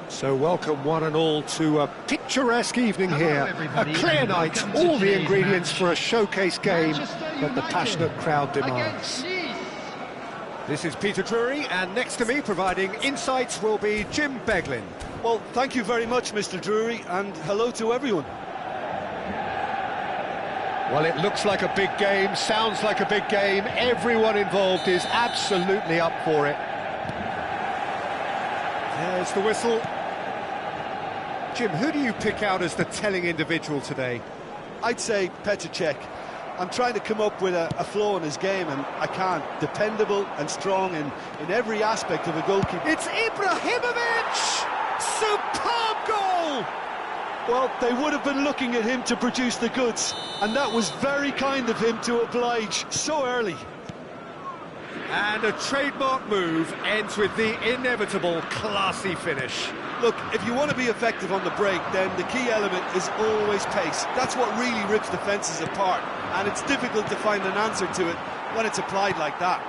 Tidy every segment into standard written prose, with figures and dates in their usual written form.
So welcome one and all to a picturesque evening here, a clear night, all the ingredients for a showcase game that the passionate crowd demands. This is Peter Drury, and next to me providing insights will be Jim Beglin. Well, thank you very much, Mr. Drury, and hello to everyone. Well, it looks like a big game, sounds like a big game, everyone involved is absolutely up for it. There's the whistle. Jim, who do you pick out as the telling individual today? I'd say Petr Cech. I'm trying to come up with a flaw in his game, and I can't. Dependable and strong in every aspect of a goalkeeper. It's Ibrahimovic! Superb goal! Well, they would have been looking at him to produce the goods, and that was very kind of him to oblige so early. And a trademark move ends with the inevitable classy finish. Look, if you want to be effective on the break, then the key element is always pace. That's what really rips defences apart, and it's difficult to find an answer to it when it's applied like that.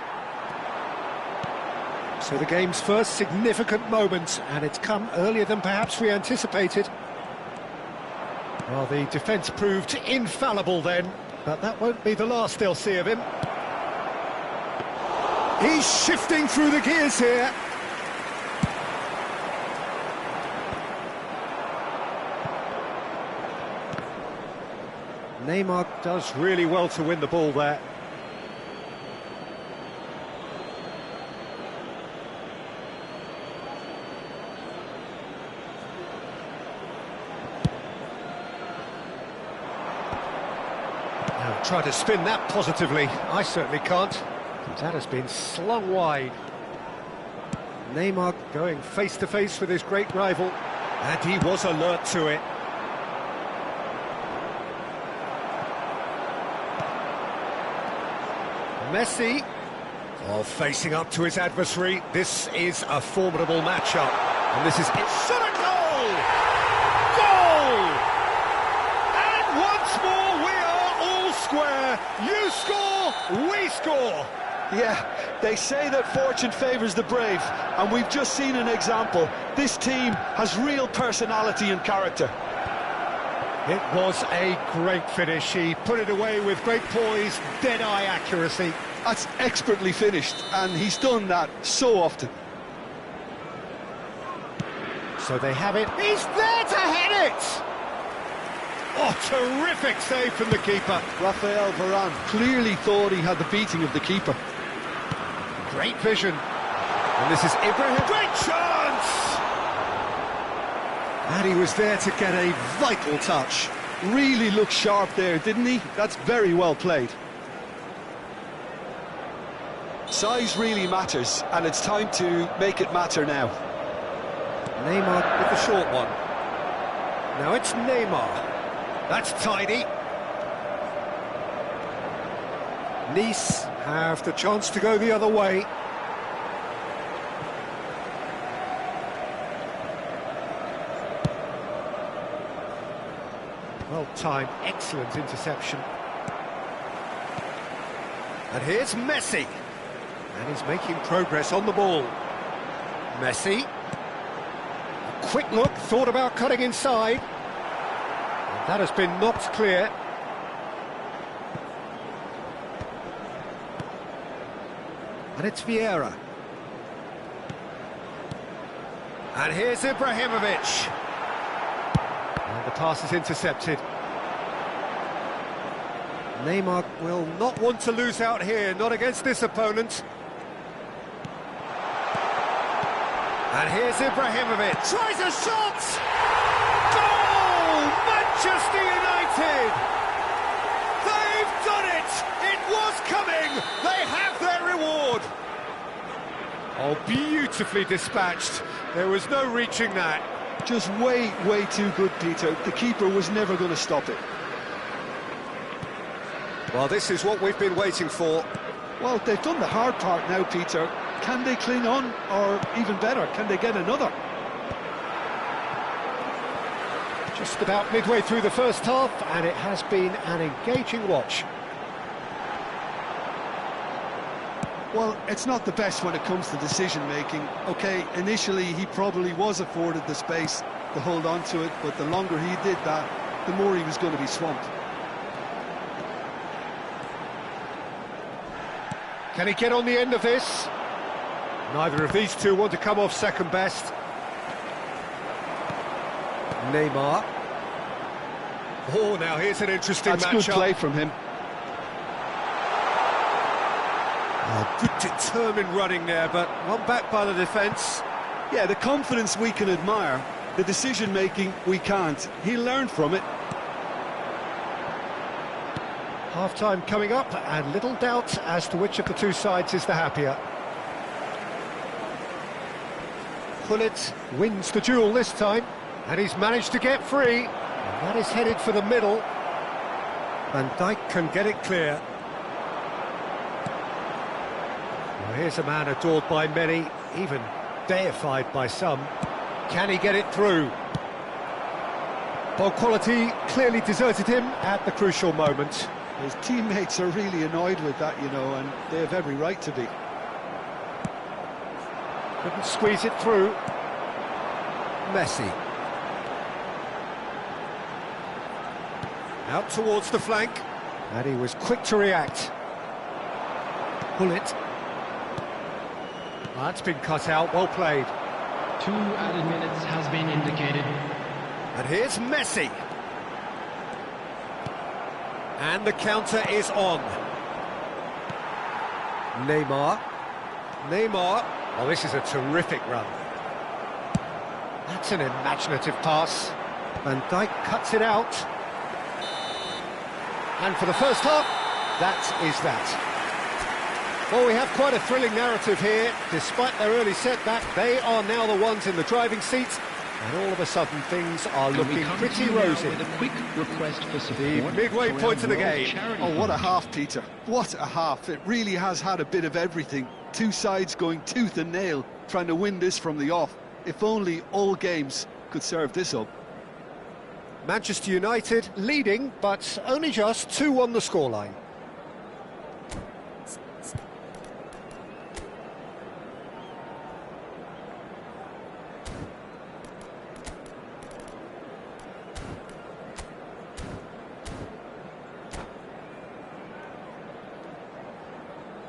So the game's first significant moment, and it's come earlier than perhaps we anticipated. Well, the defence proved infallible then, but that won't be the last they'll see of him. He's shifting through the gears here. Neymar does really well to win the ball there. Now try to spin that positively. I certainly can't. That has been slung wide. Neymar going face to face with his great rival, and he was alert to it. Messi, facing up to his adversary. This is a formidable matchup, and this is it. Shot a goal! Goal! And once more we are all square. You score, we score. Yeah, they say that fortune favours the brave, and we've just seen an example. This team has real personality and character. It was a great finish. He put it away with great poise, dead-eye accuracy. That's expertly finished, and he's done that so often. So they have it. He's there to head it! Oh, terrific save from the keeper. Rafael Varane clearly thought he had the beating of the keeper. Great vision. And this is Ibrahim. Great chance! And he was there to get a vital touch. Really looked sharp there, didn't he? That's very well played. Size really matters, and it's time to make it matter now. Neymar with the short one. Now it's Neymar. That's tidy. Nice have the chance to go the other way. Well timed, excellent interception. And here's Messi. And he's making progress on the ball. Messi. A quick look, thought about cutting inside. And that has been knocked clear. And it's Vieira. And here's Ibrahimovic. And the pass is intercepted. Neymar will not want to lose out here, not against this opponent. And here's Ibrahimovic. Tries a shot! Goal! Manchester United! They've done it! It was coming! They have their reward! Oh, beautifully dispatched. There was no reaching that. Just way too good, Peter. The keeper was never going to stop it. Well, this is what we've been waiting for. Well, they've done the hard part now, Peter. Can they cling on, or even better, can they get another? Just about midway through the first half, and it has been an engaging watch. Well, it's not the best when it comes to decision-making. OK, initially he probably was afforded the space to hold on to it, but the longer he did that, the more he was going to be swamped. Can he get on the end of this? Neither of these two want to come off second best. Neymar. Oh, now here's an interesting matchup. That's good play from him. Oh, good determined running there, but one back by the defence. Yeah, the confidence we can admire, the decision-making we can't. He learned from it. Half-time coming up, and little doubt as to which of the two sides is the happier. Gullit wins the duel this time, and he's managed to get free. And that is headed for the middle. Van Dijk can get it clear. Well, here's a man adored by many, even deified by some. Can he get it through? Ball quality clearly deserted him at the crucial moment. His teammates are really annoyed with that, you know, and they have every right to be. Couldn't squeeze it through. Messi. Out towards the flank. And he was quick to react. Gullit. That's been cut out, well played. 2 added minutes has been indicated. And here's Messi. And the counter is on. Neymar. Neymar. Oh, this is a terrific run. That's an imaginative pass. Van Dijk cuts it out. And for the first half, that is that. Well, we have quite a thrilling narrative here. Despite their early setback, they are now the ones in the driving seat. And all of a sudden, things are looking pretty rosy. With a quick request for support. The midway point of the game. Oh, what a half, Peter. What a half. It really has had a bit of everything. Two sides going tooth and nail, trying to win this from the off. If only all games could serve this up. Manchester United leading, but only just 2-1 the scoreline.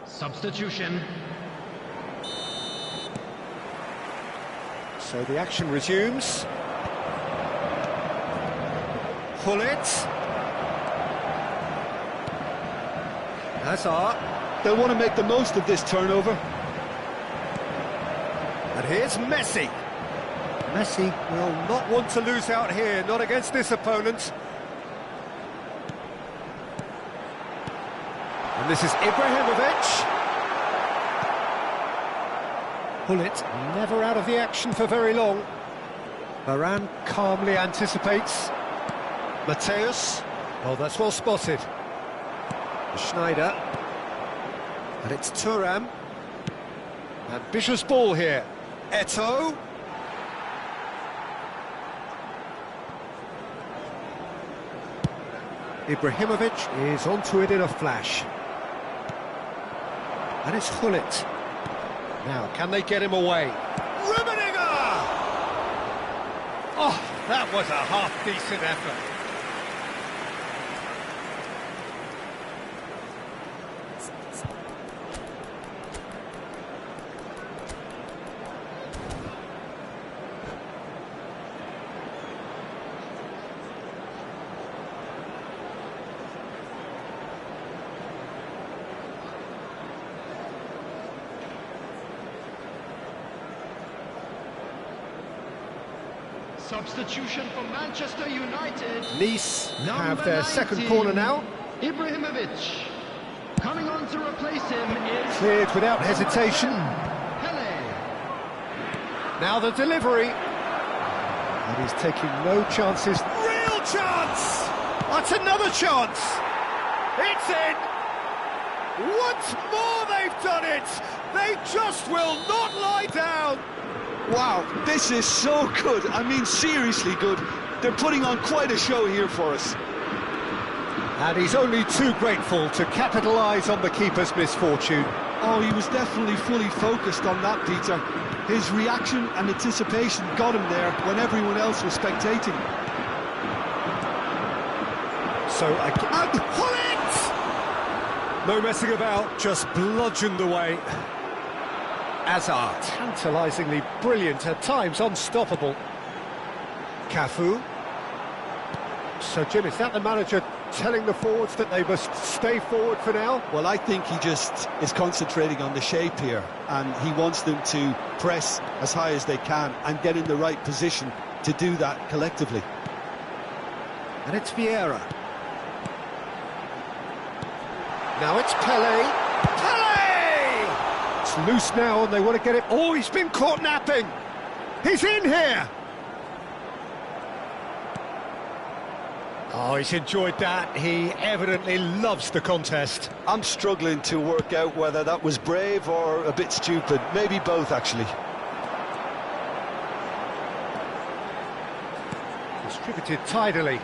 Substitution. So the action resumes. Gullit. Hazard. They'll want to make the most of this turnover. And here's Messi. Messi will not want to lose out here, not against this opponent. And this is Ibrahimovic. Gullit never out of the action for very long. Varane calmly anticipates. Mateus. Oh, that's well spotted. Schneider. And it's Thuram. Ambitious ball here. Eto'o. Ibrahimovic is onto it in a flash. And it's Gullit. Now, can they get him away? Rummenigge! Oh, that was a half-decent effort. Substitution for Manchester United. Nice have Number their second 19, corner now. Ibrahimovic. Coming on to replace him is... Cleared without hesitation. Pele. Now the delivery. And he's taking no chances. Real chance! That's another chance! It's in! Once more they've done it! They just will not lie down! Wow, this is so good. I mean, seriously good. They're putting on quite a show here for us. And he's only too grateful to capitalise on the keeper's misfortune. Oh, he was definitely fully focused on that, Peter. His reaction and anticipation got him there when everyone else was spectating. So again, pull it! No messing about, just bludgeoned away. Hazard, tantalisingly brilliant, at times unstoppable. Cafu. So Jim, is that the manager telling the forwards that they must stay forward for now? Well, I think he just is concentrating on the shape here, and he wants them to press as high as they can and get in the right position to do that collectively. And it's Vieira. Now it's Pele. Pele! It's loose now and they want to get it. Oh, he's been caught napping. He's in here. Oh, he's enjoyed that. He evidently loves the contest. I'm struggling to work out whether that was brave or a bit stupid. Maybe both, actually. Distributed tidily.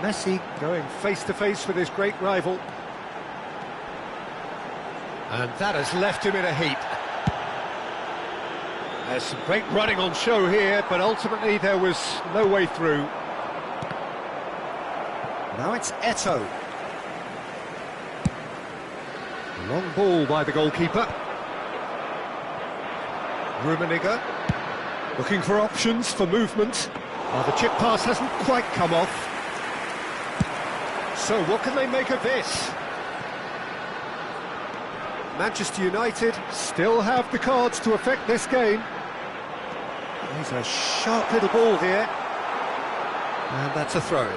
Messi going face-to-face with his great rival. And that has left him in a heap. There's some great running on show here, but ultimately there was no way through. Now it's Eto'o. Long ball by the goalkeeper. Rummenigge looking for options for movement. Oh, the chip pass hasn't quite come off. So what can they make of this? Manchester United still have the cards to affect this game. There's a sharp little ball here. And that's a throw.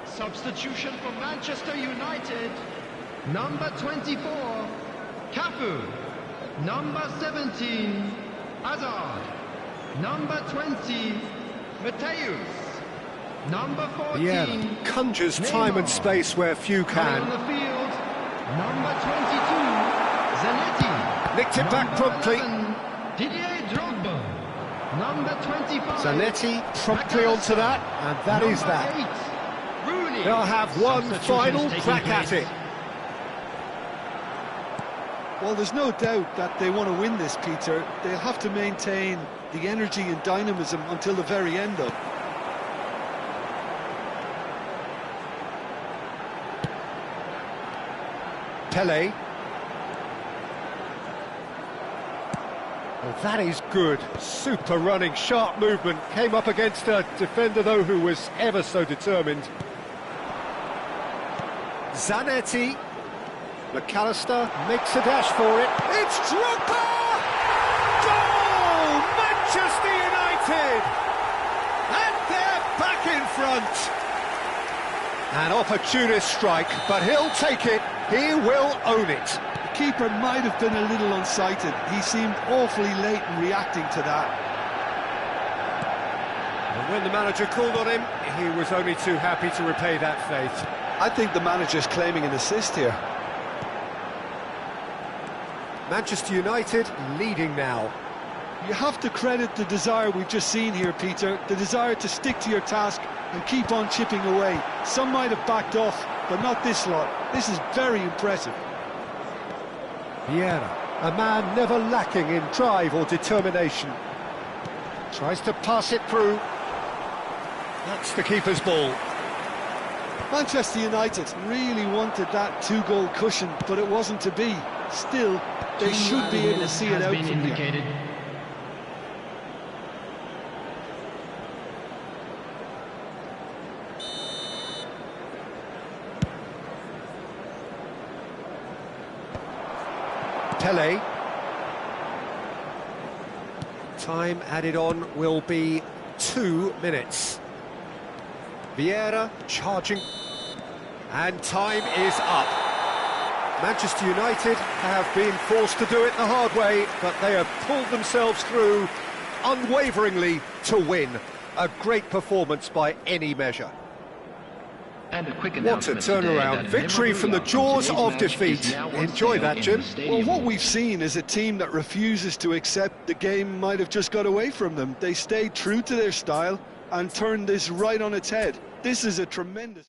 Substitution for Manchester United. Number 24, Cafu. Number 17, Hazard. Number 20, Mateus. Number 14, Yeah, conjures Neymar. time and space where few Coming can. on the field, number 22, Zanetti. Nicked it back Number promptly. 11, Didier Drogba. Number 25, Zanetti promptly onto that, and that is Number that. 8, Rooney. They'll have one Substitutions final taking crack at place. it. Well, there's no doubt that they want to win this, Peter. They'll have to maintain the energy and dynamism until the very end, though. Pele. Well, that is good. Super running, sharp movement. Came up against a defender, though, who was ever so determined. Zanetti. McAllister makes a dash for it. It's Drogba! Goal! Manchester United! And they're back in front. An opportunist strike, but he'll take it. He will own it. The keeper might have been a little unsighted. He seemed awfully late in reacting to that. And when the manager called on him, he was only too happy to repay that faith. I think the manager's claiming an assist here. Manchester United leading now. You have to credit the desire we've just seen here, Peter. The desire to stick to your task and keep on chipping away. Some might have backed off, but not this lot. This is very impressive. Vieira, a man never lacking in drive or determination. Tries to pass it through. That's the keeper's ball. Manchester United really wanted that two-goal cushion, but it wasn't to be. Still, they should be able to see it out from here. Pele. Time added on will be 2 minutes. Vieira charging. And time is up. Manchester United have been forced to do it the hard way, but they have pulled themselves through unwaveringly to win. A great performance by any measure. And a quick What a turnaround. Victory from the jaws of defeat. Enjoy that, Jim. Well, what we've seen is a team that refuses to accept the game might have just got away from them. They stayed true to their style and turned this right on its head. This is a tremendous...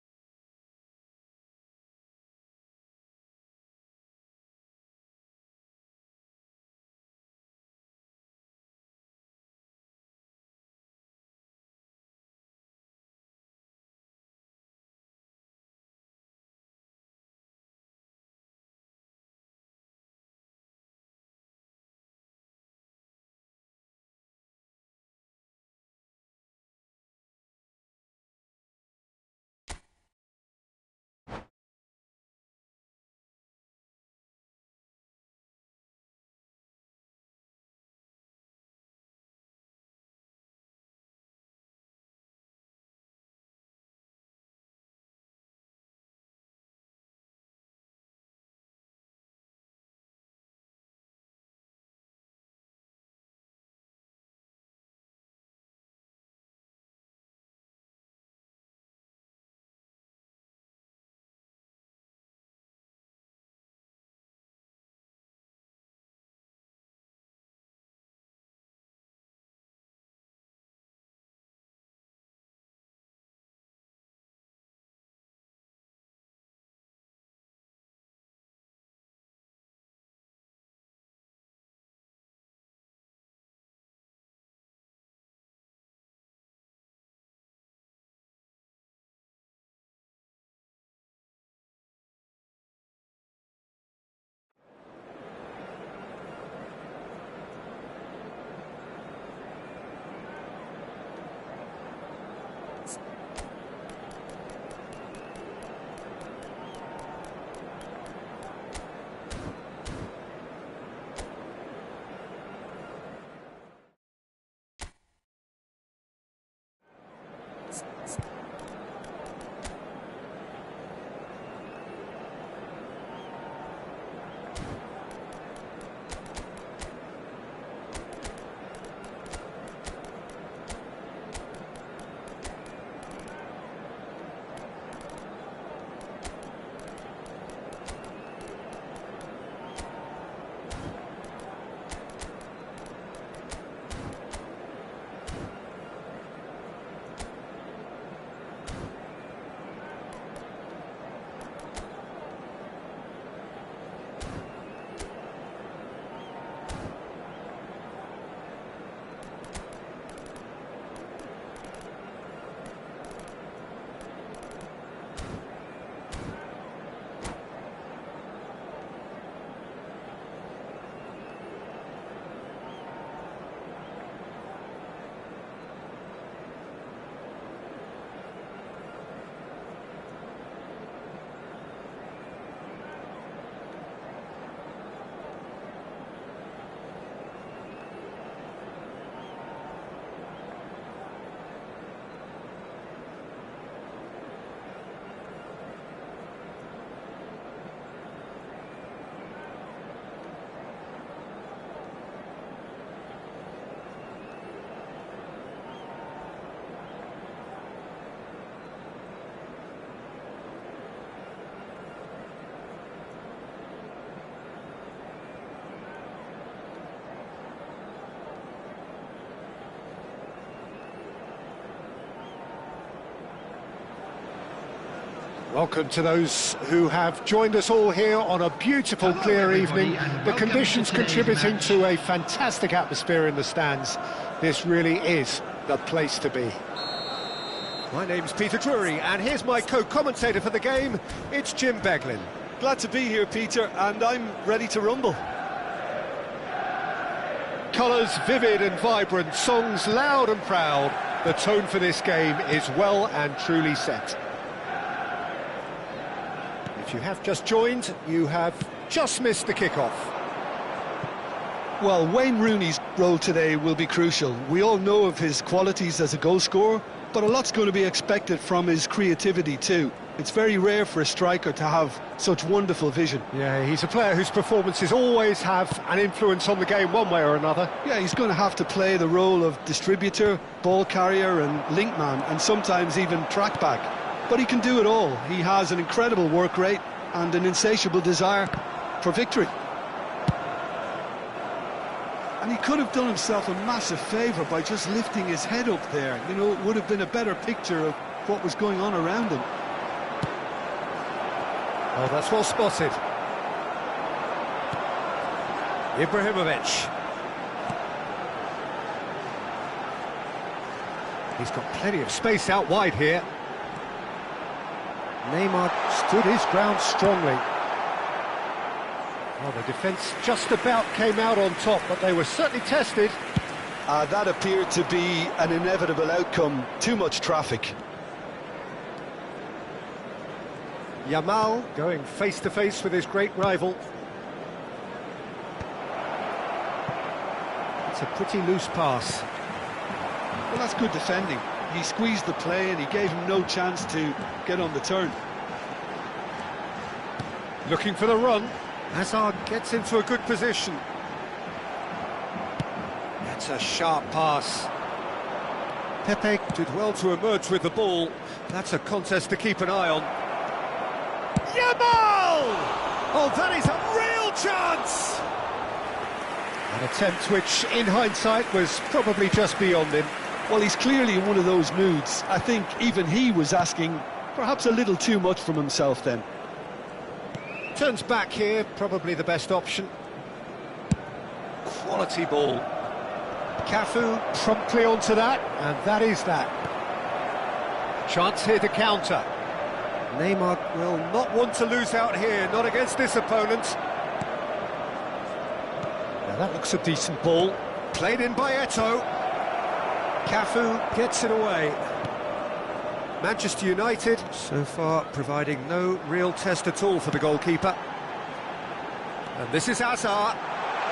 Welcome to those who have joined us all here on a beautiful, clear evening. The conditions contributing to a fantastic atmosphere in the stands. This really is the place to be. My name's Peter Drury, and here's my co-commentator for the game. It's Jim Beglin. Glad to be here, Peter, and I'm ready to rumble. Colours vivid and vibrant, songs loud and proud. The tone for this game is well and truly set. If you have just joined, you have just missed the kickoff. Well, Wayne Rooney's role today will be crucial. We all know of his qualities as a goalscorer, but a lot's going to be expected from his creativity too. It's very rare for a striker to have such wonderful vision. Yeah, he's a player whose performances always have an influence on the game one way or another. Yeah, he's going to have to play the role of distributor, ball carrier and link man, and sometimes even track back. But he can do it all. He has an incredible work rate and an insatiable desire for victory. And he could have done himself a massive favour by just lifting his head up there. You know, it would have been a better picture of what was going on around him. Oh, that's well spotted. Ibrahimovic. He's got plenty of space out wide here. Neymar stood his ground strongly. Well, the defence just about came out on top, but they were certainly tested. That appeared to be an inevitable outcome. Too much traffic. Yamal going face-to-face with his great rival. It's a pretty loose pass. Well, that's good defending. He squeezed the play and he gave him no chance to get on the turn. Looking for the run. Hazard gets into a good position. That's a sharp pass. Pepe did well to emerge with the ball. That's a contest to keep an eye on. Yamal! Oh, that is a real chance! An attempt which, in hindsight, was probably just beyond him. Well, he's clearly in one of those moods. I think even he was asking perhaps a little too much from himself then. Turns back here, probably the best option. Quality ball. Cafu promptly onto that, and that is that. Chance here to counter. Neymar will not want to lose out here, not against this opponent. Now that looks a decent ball. Played in by Eto'o. Cafu gets it away. Manchester United, so far, providing no real test at all for the goalkeeper. And this is Hazard.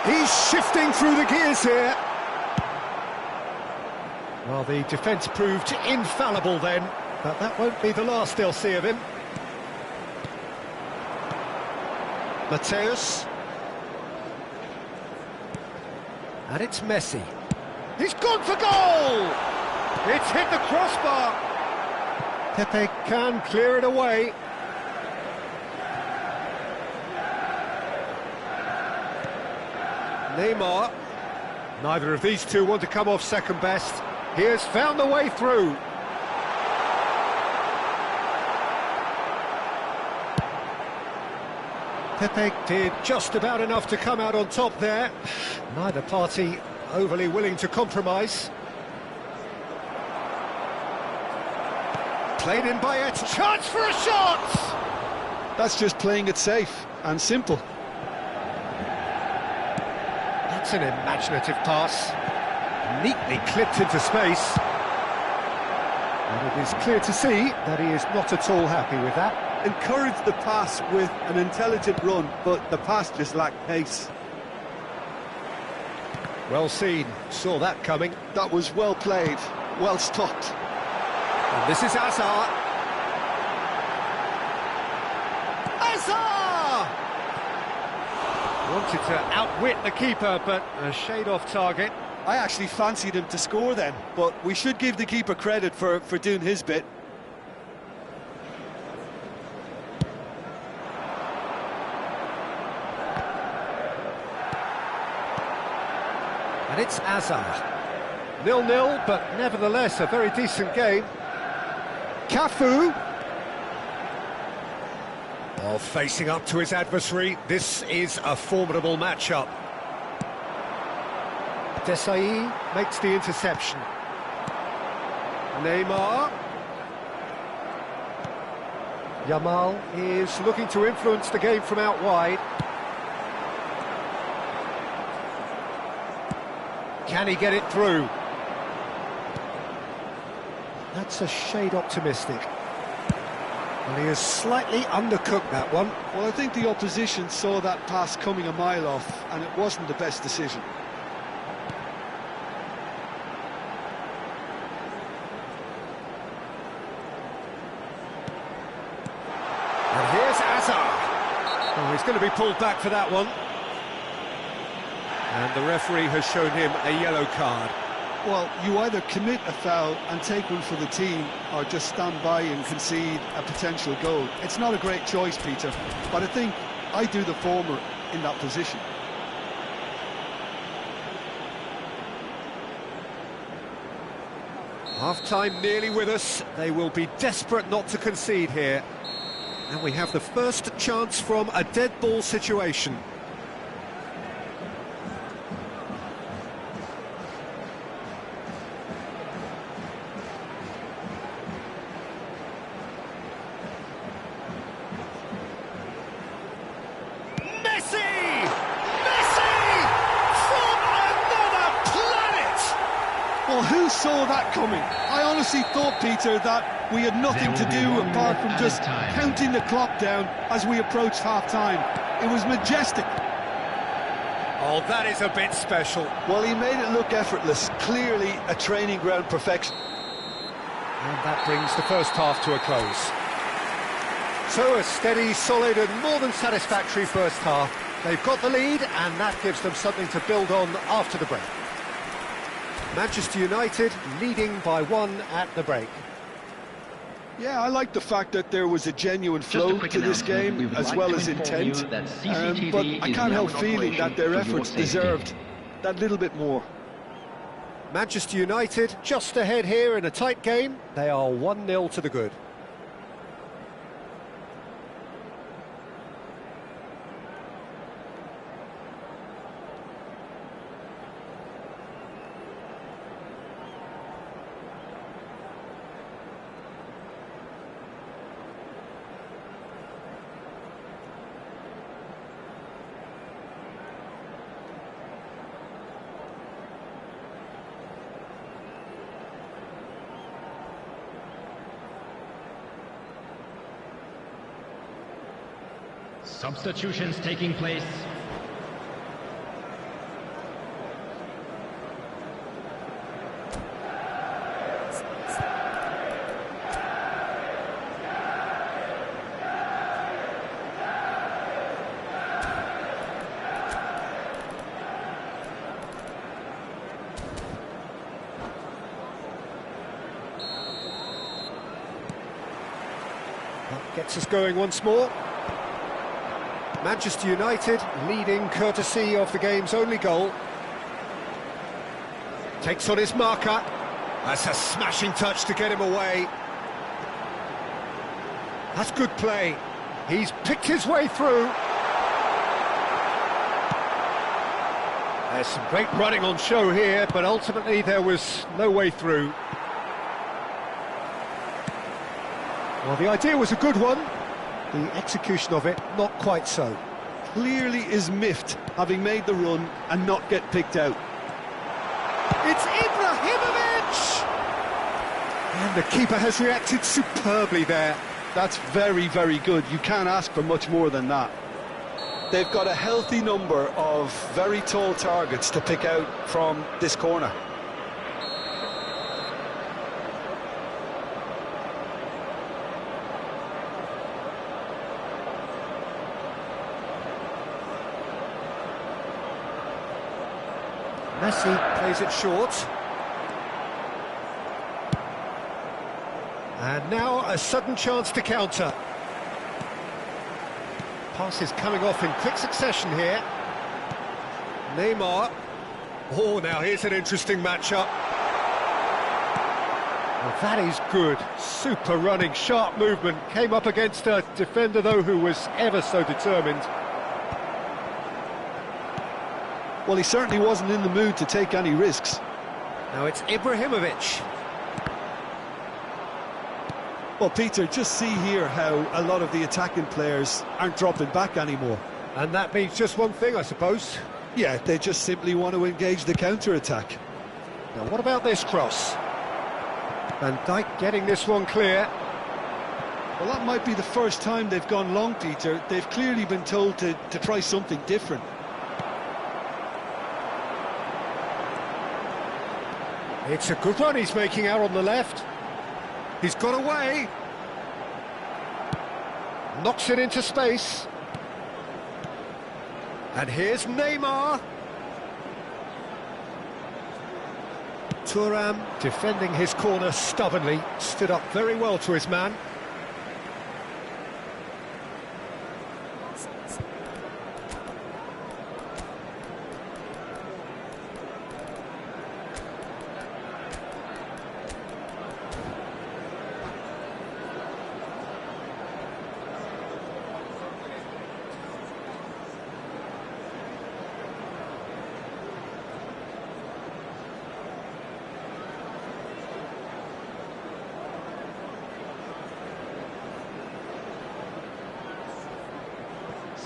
He's shifting through the gears here. Well, the defence proved infallible then, but that won't be the last they'll see of him. Mateus. And it's Messi. He's gone for goal! It's hit the crossbar. Pepe can clear it away. Neymar. Neither of these two want to come off second best. He has found the way through. Pepe did just about enough to come out on top there. Neither party overly willing to compromise. Played in by Eto'o. Chance for a shot! That's just playing it safe and simple. That's an imaginative pass. Neatly clipped into space. And it is clear to see that he is not at all happy with that. Encouraged the pass with an intelligent run, but the pass just lacked pace. Well seen, saw that coming. That was well played, well stopped. And this is Hazard. Hazard! Wanted to outwit the keeper, but a shade off target. I actually fancied him to score then, but we should give the keeper credit for doing his bit. And it's Hazard. 0-0, but nevertheless a very decent game. Cafu. Well, facing up to his adversary, this is a formidable matchup. Desai makes the interception. Neymar. Yamal is looking to influence the game from out wide. Can he get it through? That's a shade optimistic. Well, he has slightly undercooked that one. Well, I think the opposition saw that pass coming a mile off, and it wasn't the best decision. And here's Hazard. Oh, he's going to be pulled back for that one. And the referee has shown him a yellow card. Well, you either commit a foul and take one for the team, or just stand by and concede a potential goal. It's not a great choice, Peter, but I think I do the former in that position. Half-time nearly with us. They will be desperate not to concede here. And we have the first chance from a dead ball situation. Well, who saw that coming? I honestly thought, Peter, that we had nothing to do apart from just counting the clock down as we approached half-time. It was majestic. Oh, that is a bit special. Well, he made it look effortless. Clearly a training ground perfection. And that brings the first half to a close. So a steady, solid and more than satisfactory first half. They've got the lead and that gives them something to build on after the break. Manchester United leading by 1 at the break. Yeah, I like the fact that there was a genuine flow to this game, as well as intent. But I can't help feeling that their efforts deserved that little bit more. Manchester United just ahead here in a tight game. They are 1-0 to the good. Substitutions taking place. That gets us going once more. Manchester United leading courtesy of the game's only goal. Takes on his marker. That's a smashing touch to get him away. That's good play. He's picked his way through. There's some great running on show here, but ultimately there was no way through. Well, the idea was a good one. The execution of it, not quite so. Clearly is miffed, having made the run and not get picked out. It's Ibrahimovic! And the keeper has reacted superbly there. That's very, very good. You can't ask for much more than that. They've got a healthy number of very tall targets to pick out from this corner. Messi plays it short. And now a sudden chance to counter. Passes coming off in quick succession here. Neymar. Oh, now here's an interesting matchup. Well, that is good. Super running, sharp movement. Came up against a defender, though, who was ever so determined. Well, he certainly wasn't in the mood to take any risks. Now it's Ibrahimovic. Well, Peter, just see here how a lot of the attacking players aren't dropping back anymore. And that means just one thing, I suppose. Yeah, they just simply want to engage the counter-attack. Now, what about this cross? Van Dijk getting this one clear. Well, that might be the first time they've gone long, Peter. They've clearly been told to try something different. It's a good run he's making out on the left. He's got away. Knocks it into space. And here's Neymar. Thuram defending his corner stubbornly. Stood up very well to his man.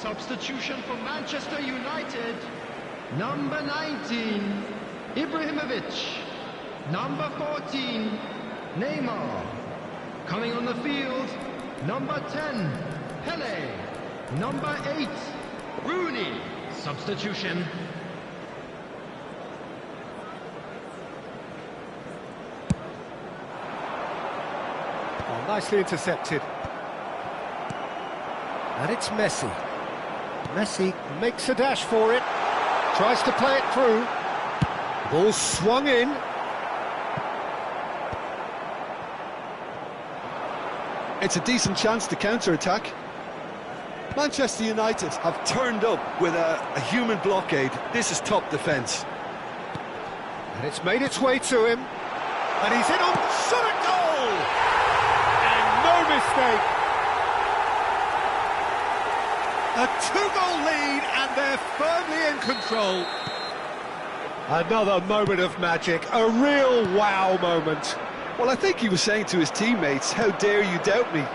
Substitution for Manchester United. Number 19, Ibrahimovic. Number 14, Neymar. Coming on the field, number 10, Pele. Number 8, Rooney. Substitution. Oh, nicely intercepted. And it's Messi. Messi makes a dash for it, tries to play it through. Ball swung in. It's a decent chance to counter-attack. Manchester United have turned up with a human blockade. This is top defence. And it's made its way to him. And he's in on shot at goal! And no mistake. A two-goal lead, and they're firmly in control. Another moment of magic, a real wow moment. Well, I think he was saying to his teammates, how dare you doubt me?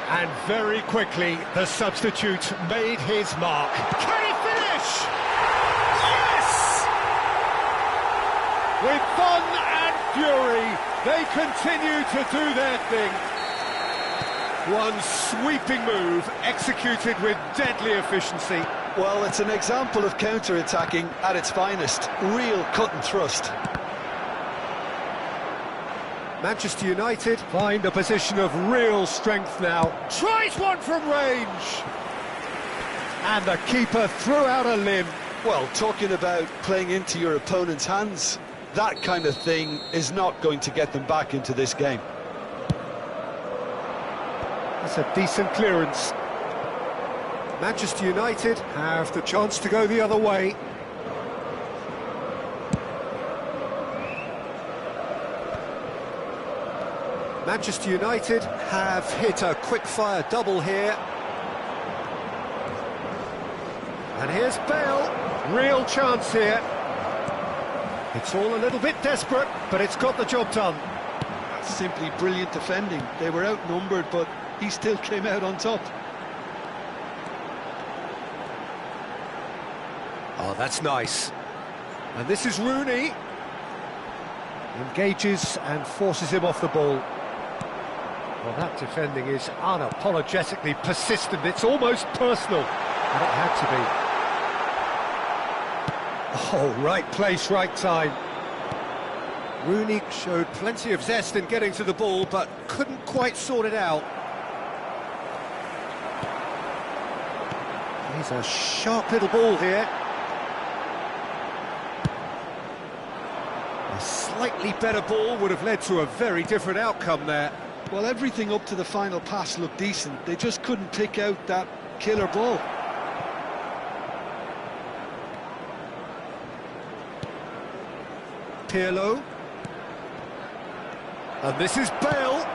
And very quickly, the substitute made his mark. Can he finish? Yes! With fun and fury, they continue to do their thing. One sweeping move, executed with deadly efficiency. Well, it's an example of counter-attacking at its finest. Real cut and thrust. Manchester United find a position of real strength now. Tries one from range! And the keeper threw out a limb. Well, talking about playing into your opponent's hands, that kind of thing is not going to get them back into this game. That's a decent clearance. Manchester United have the chance to go the other way. Manchester United have hit a quick-fire double here. And here's Bale. Real chance here. It's all a little bit desperate, but it's got the job done. That's simply brilliant defending. They were outnumbered, but he still came out on top. Oh, that's nice. And this is Rooney. Engages and forces him off the ball. Well, that defending is unapologetically persistent. It's almost personal. And it had to be. Oh, right place, right time. Rooney showed plenty of zest in getting to the ball, but couldn't quite sort it out. He's a sharp little ball here. A slightly better ball would have led to a very different outcome there. Well, everything up to the final pass looked decent. They just couldn't pick out that killer ball. Pirlo. And this is Bale.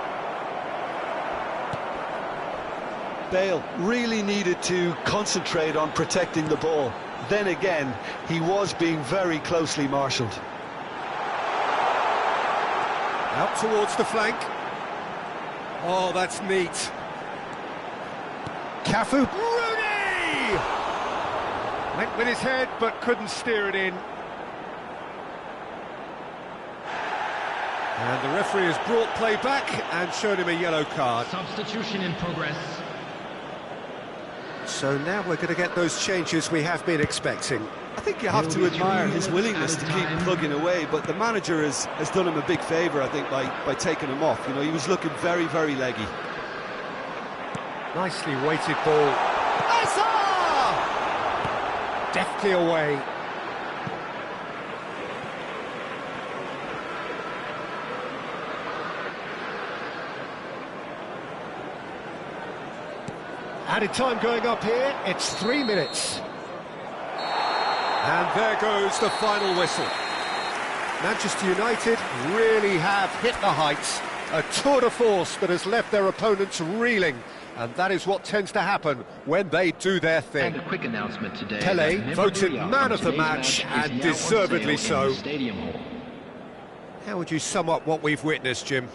Bale really needed to concentrate on protecting the ball. Then again, he was being very closely marshalled. Out towards the flank. Oh, that's neat. Cafu. Rooney! Went with his head, but couldn't steer it in. And the referee has brought play back and showed him a yellow card. Substitution in progress. So now we're going to get those changes we have been expecting. I think you have to admire his willingness to keep plugging away, but the manager has done him a big favour, I think, by taking him off. You know, he was looking very, very leggy. Nicely weighted ball. Asa! Deftly away. Added time going up here, it's 3 minutes. And there goes the final whistle. Manchester United really have hit the heights. A tour de force that has left their opponents reeling. And that is what tends to happen when they do their thing. And a quick announcement today. Pele voted man of the match, and deservedly so. How would you sum up what we've witnessed, Jim?